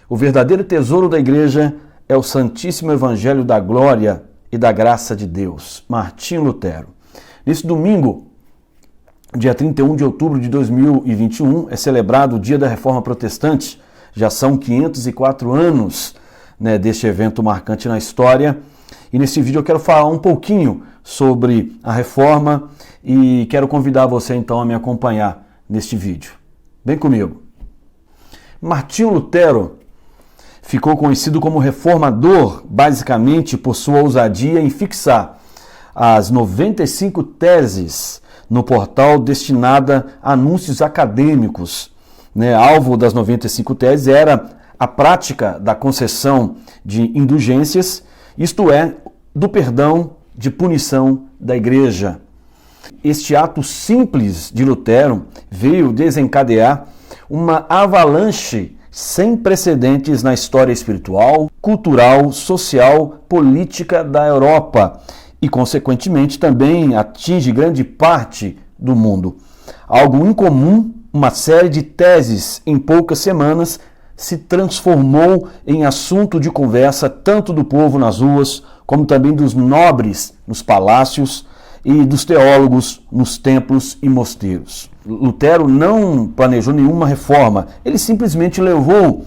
O verdadeiro tesouro da igreja é o Santíssimo Evangelho da Glória e da Graça de Deus. Martinho Lutero. Nesse domingo, dia 31 de outubro de 2021, é celebrado o Dia da Reforma Protestante. Já são 504 anos, deste evento marcante na história. E nesse vídeo eu quero falar um pouquinho sobre a Reforma e quero convidar você então a me acompanhar neste vídeo. Vem comigo. Martinho Lutero ficou conhecido como reformador, basicamente por sua ousadia em fixar as 95 teses no portal destinada a anúncios acadêmicos. Alvo das 95 teses era a prática da concessão de indulgências, isto é, do perdão de punição da igreja. Este ato simples de Lutero veio desencadear uma avalanche sem precedentes na história espiritual, cultural, social, política da Europa e, consequentemente, também atinge grande parte do mundo. Algo incomum, uma série de teses em poucas semanas se transformou em assunto de conversa tanto do povo nas ruas, como também dos nobres nos palácios e dos teólogos nos templos e mosteiros. Lutero não planejou nenhuma reforma, ele simplesmente levou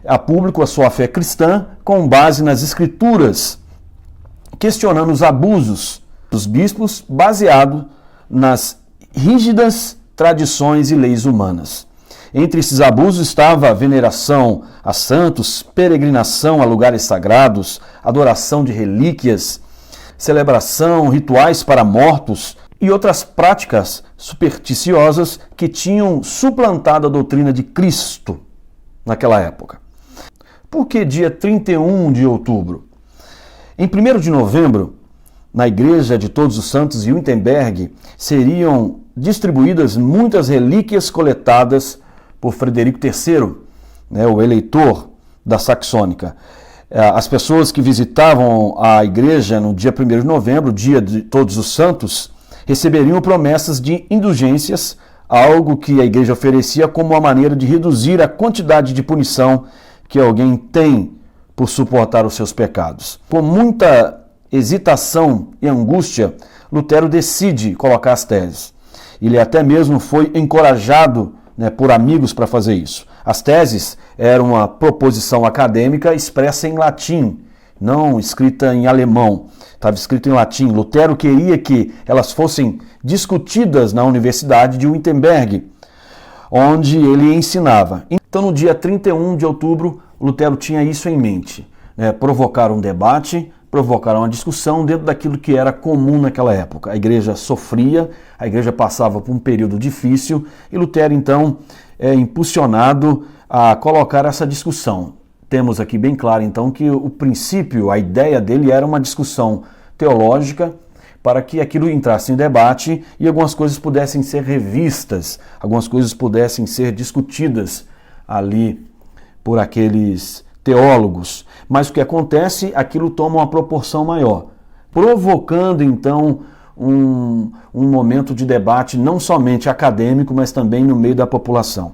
a público a sua fé cristã com base nas escrituras, questionando os abusos dos bispos baseado nas rígidas tradições e leis humanas. Entre esses abusos estava a veneração a santos, peregrinação a lugares sagrados, adoração de relíquias, celebração, rituais para mortos e outras práticas supersticiosas que tinham suplantado a doutrina de Cristo naquela época. Por que dia 31 de outubro? Em 1º de novembro, na Igreja de Todos os Santos em Wittenberg, seriam distribuídas muitas relíquias coletadas por Frederico III, o eleitor da Saxônica. As pessoas que visitavam a igreja no dia 1º de novembro, dia de Todos os Santos, receberiam promessas de indulgências, algo que a igreja oferecia como uma maneira de reduzir a quantidade de punição que alguém tem por suportar os seus pecados. Com muita hesitação e angústia, Lutero decide colocar as teses. Ele até mesmo foi encorajado por amigos para fazer isso. As teses eram uma proposição acadêmica expressa em latim, não escrita em alemão. Estava escrito em latim. Lutero queria que elas fossem discutidas na Universidade de Wittenberg, onde ele ensinava. Então, no dia 31 de outubro, Lutero tinha isso em mente, provocar um debate, provocar uma discussão dentro daquilo que era comum naquela época. A igreja sofria, a igreja passava por um período difícil e Lutero, então, é impulsionado a colocar essa discussão. Temos aqui bem claro, então, que o princípio, a ideia dele era uma discussão teológica para que aquilo entrasse em debate e algumas coisas pudessem ser revistas, algumas coisas pudessem ser discutidas ali por aqueles teólogos. Mas o que acontece, aquilo toma uma proporção maior, provocando então um momento de debate não somente acadêmico, mas também no meio da população,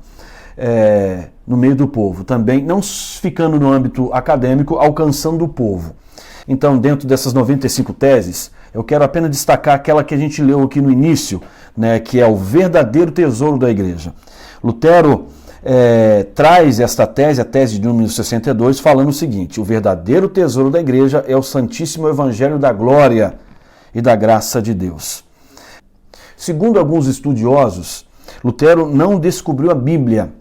no meio do povo, também não ficando no âmbito acadêmico, alcançando o povo. Então, dentro dessas 95 teses, eu quero apenas destacar aquela que a gente leu aqui no início, que é o verdadeiro tesouro da igreja. Lutero traz esta tese, a tese de número 62, falando o seguinte: o verdadeiro tesouro da igreja é o Santíssimo Evangelho da Glória e da Graça de Deus. Segundo alguns estudiosos, Lutero não descobriu a Bíblia,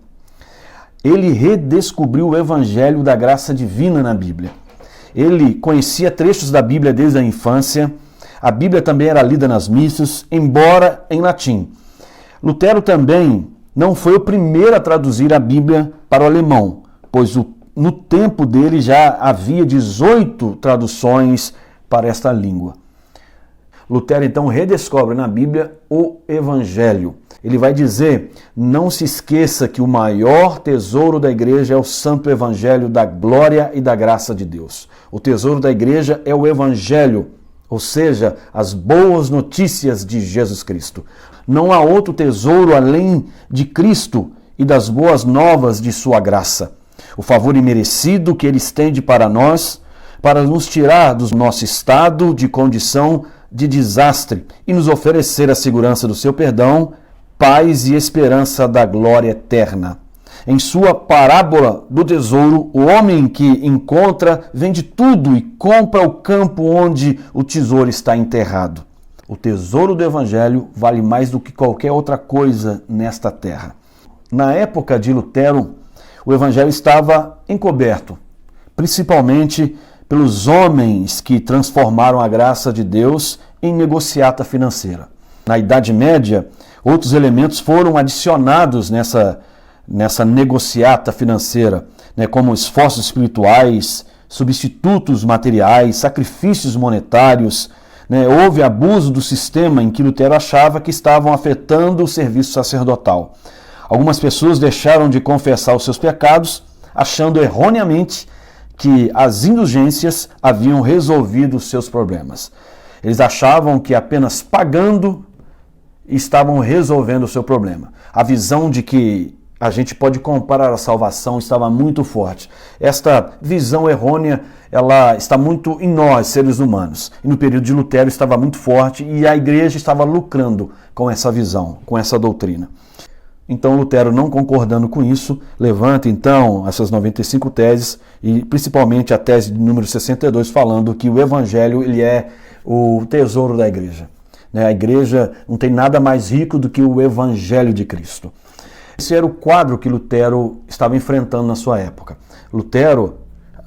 ele redescobriu o Evangelho da Graça Divina na Bíblia. Ele conhecia trechos da Bíblia desde a infância, a Bíblia também era lida nas missas, embora em latim. Lutero também não foi o primeiro a traduzir a Bíblia para o alemão, pois no tempo dele já havia 18 traduções para esta língua. Lutero então redescobre na Bíblia o Evangelho. Ele vai dizer: não se esqueça que o maior tesouro da igreja é o Santo Evangelho da Glória e da Graça de Deus. O tesouro da igreja é o Evangelho, ou seja, as boas notícias de Jesus Cristo. Não há outro tesouro além de Cristo e das boas novas de sua graça. o favor imerecido que Ele estende para nós, para nos tirar do nosso estado de condição de desastre e nos oferecer a segurança do seu perdão, paz e esperança da glória eterna. Em sua parábola do tesouro, o homem que encontra vende tudo e compra o campo onde o tesouro está enterrado. O tesouro do Evangelho vale mais do que qualquer outra coisa nesta terra. Na época de Lutero, o Evangelho estava encoberto, principalmente pelos homens que transformaram a graça de Deus em negociata financeira. Na Idade Média, outros elementos foram adicionados nessa negociata financeira, como esforços espirituais, substitutos materiais, sacrifícios monetários. Houve abuso do sistema em que Lutero achava que estavam afetando o serviço sacerdotal. Algumas pessoas deixaram de confessar os seus pecados, achando erroneamente que as indulgências haviam resolvido os seus problemas. Eles achavam que apenas pagando estavam resolvendo o seu problema. A visão de que a gente pode comprar a salvação estava muito forte. Esta visão errônea, ela está muito em nós, seres humanos. E no período de Lutero estava muito forte e a igreja estava lucrando com essa visão, com essa doutrina. Então Lutero, não concordando com isso, levanta então essas 95 teses e principalmente a tese número 62, falando que o Evangelho ele é o tesouro da igreja. A igreja não tem nada mais rico do que o Evangelho de Cristo. Esse era o quadro que Lutero estava enfrentando na sua época. Lutero,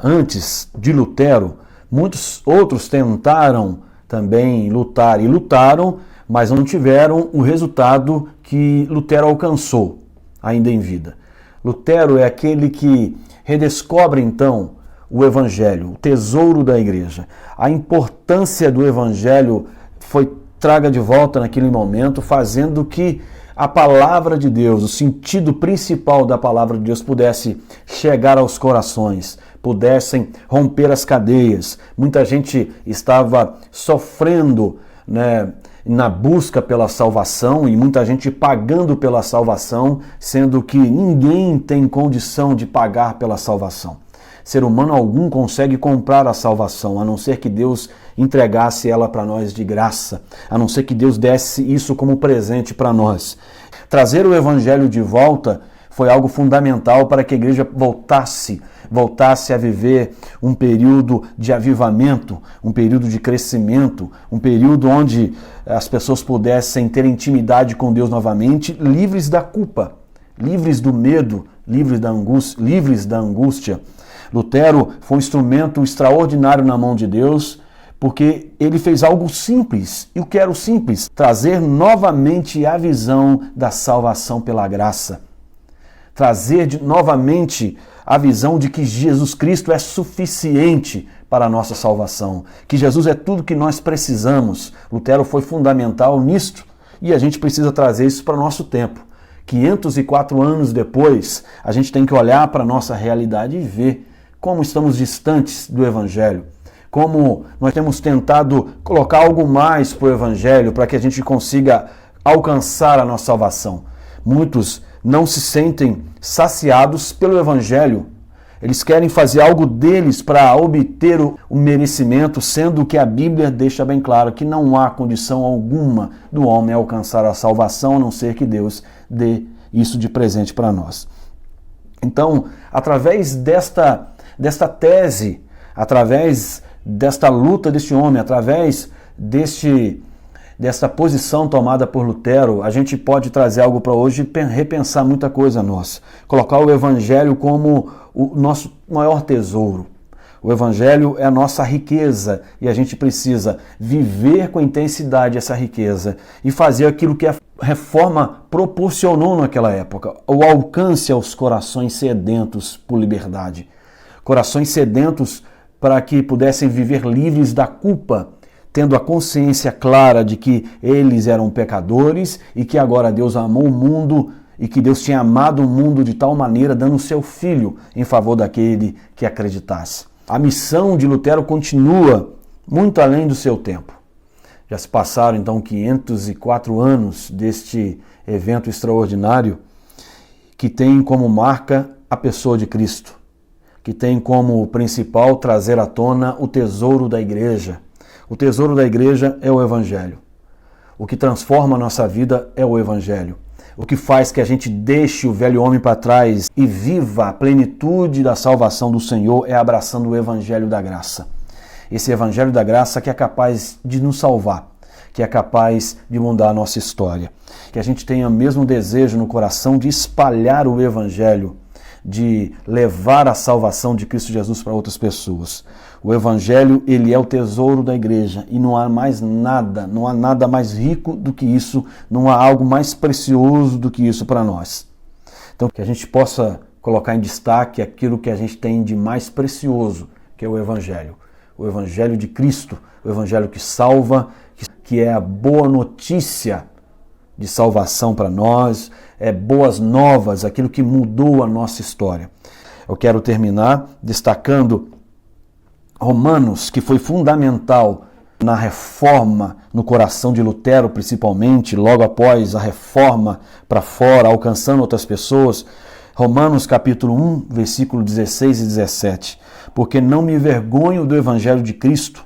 antes de Lutero, muitos outros tentaram também lutar e lutaram, mas não tiveram o resultado que Lutero alcançou ainda em vida. Lutero é aquele que redescobre então o Evangelho, o tesouro da igreja. A importância do Evangelho foi traga de volta naquele momento, fazendo que a palavra de Deus, o sentido principal da palavra de Deus pudesse chegar aos corações, pudessem romper as cadeias. Muita gente estava sofrendo, na busca pela salvação e muita gente pagando pela salvação, sendo que ninguém tem condição de pagar pela salvação. Ser humano algum consegue comprar a salvação, a não ser que Deus entregasse ela para nós de graça, a não ser que Deus desse isso como presente para nós. Trazer o Evangelho de volta foi algo fundamental para que a igreja voltasse a viver um período de avivamento, um período de crescimento, um período onde as pessoas pudessem ter intimidade com Deus novamente, livres da culpa, livres do medo, livres da angústia. Lutero foi um instrumento extraordinário na mão de Deus, porque ele fez algo simples. E o que era o simples? Trazer novamente a visão da salvação pela graça. Trazer novamente a visão de que Jesus Cristo é suficiente para a nossa salvação, que Jesus é tudo que nós precisamos. Lutero foi fundamental nisto e a gente precisa trazer isso para o nosso tempo. 504 anos depois, a gente tem que olhar para a nossa realidade e ver como estamos distantes do Evangelho, como nós temos tentado colocar algo mais para o Evangelho para que a gente consiga alcançar a nossa salvação. Muitos não se sentem saciados pelo Evangelho. Eles querem fazer algo deles para obter o merecimento, sendo que a Bíblia deixa bem claro que não há condição alguma do homem alcançar a salvação, a não ser que Deus dê isso de presente para nós. Então, através desta tese, através desta luta deste homem, através dessa posição tomada por Lutero, a gente pode trazer algo para hoje e repensar muita coisa nossa. Colocar o Evangelho como o nosso maior tesouro. O Evangelho é a nossa riqueza e a gente precisa viver com intensidade essa riqueza e fazer aquilo que a reforma proporcionou naquela época, o alcance aos corações sedentos por liberdade. Corações sedentos para que pudessem viver livres da culpa, tendo a consciência clara de que eles eram pecadores e que agora Deus amou o mundo e que Deus tinha amado o mundo de tal maneira, dando o seu Filho em favor daquele que acreditasse. A missão de Lutero continua muito além do seu tempo. Já se passaram então 504 anos deste evento extraordinário que tem como marca a pessoa de Cristo. que tem como principal trazer à tona o tesouro da igreja. O tesouro da igreja é o Evangelho. O que transforma a nossa vida é o Evangelho. O que faz que a gente deixe o velho homem para trás e viva a plenitude da salvação do Senhor é abraçando o Evangelho da graça. Esse Evangelho da graça que é capaz de nos salvar, que é capaz de mudar a nossa história. Que a gente tenha o mesmo desejo no coração de espalhar o Evangelho, de levar a salvação de Cristo Jesus para outras pessoas. O Evangelho, ele é o tesouro da igreja e não há mais nada, não há nada mais rico do que isso, não há algo mais precioso do que isso para nós. Então, que a gente possa colocar em destaque aquilo que a gente tem de mais precioso, que é o Evangelho. O Evangelho de Cristo, o Evangelho que salva, que é a boa notícia de salvação para nós, é boas novas, aquilo que mudou a nossa história. Eu quero terminar destacando Romanos, que foi fundamental na reforma no coração de Lutero, principalmente, logo após a reforma para fora, alcançando outras pessoas. Romanos capítulo 1, versículo 16 e 17. Porque não me envergonho do Evangelho de Cristo,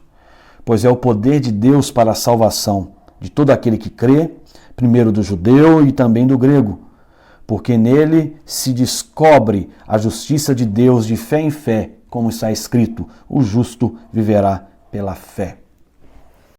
pois é o poder de Deus para a salvação de todo aquele que crê, primeiro do judeu e também do grego, porque nele se descobre a justiça de Deus de fé em fé, como está escrito, o justo viverá pela fé.